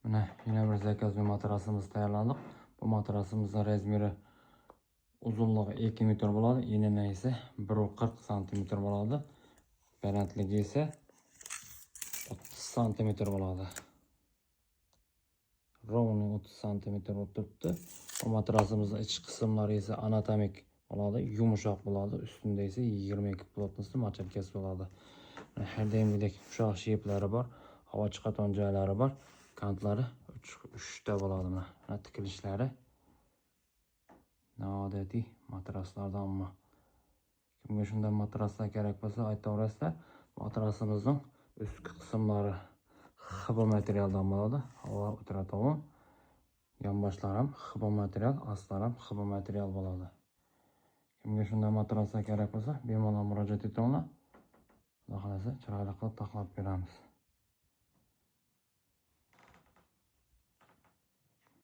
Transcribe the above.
Mana yana bir zakazli matrasimizni tayyorladik. Bu matrasimizning razmeri uzunligi 2 metr bo'ladi, enini esa 1.40 cm bo'ladi. Balandligi esa 30 cm bo'ladi. Ровно 30 cm o'tibdi. Bu matrasimizning ichki qismlari esa anatomik bo'ladi, yumshoq bo'ladi. Ustida esa 22 plotnosli mochalkasi bo'ladi. Har doimgidek yumshoq sheplari bor, havo chiqadigan joylari bor. Kantlari 3 ta bo'ladi. Mana tikilishlari noodatiy matraslardan ammo. Kimga shunday matraslar kerak bo'lsa, aytaverasizlar. Matrasimizning ustki qismlari xibo materialdan bo'ladi. Havo o'tiradigan. Yonboshlari ham xibo material, astlari ham xibo material bo'ladi. Kimga shunday matraslar kerak bo'lsa, bemalol murojaat etinglar. Xudo xolasa chiroyli qilib taxlab beramiz.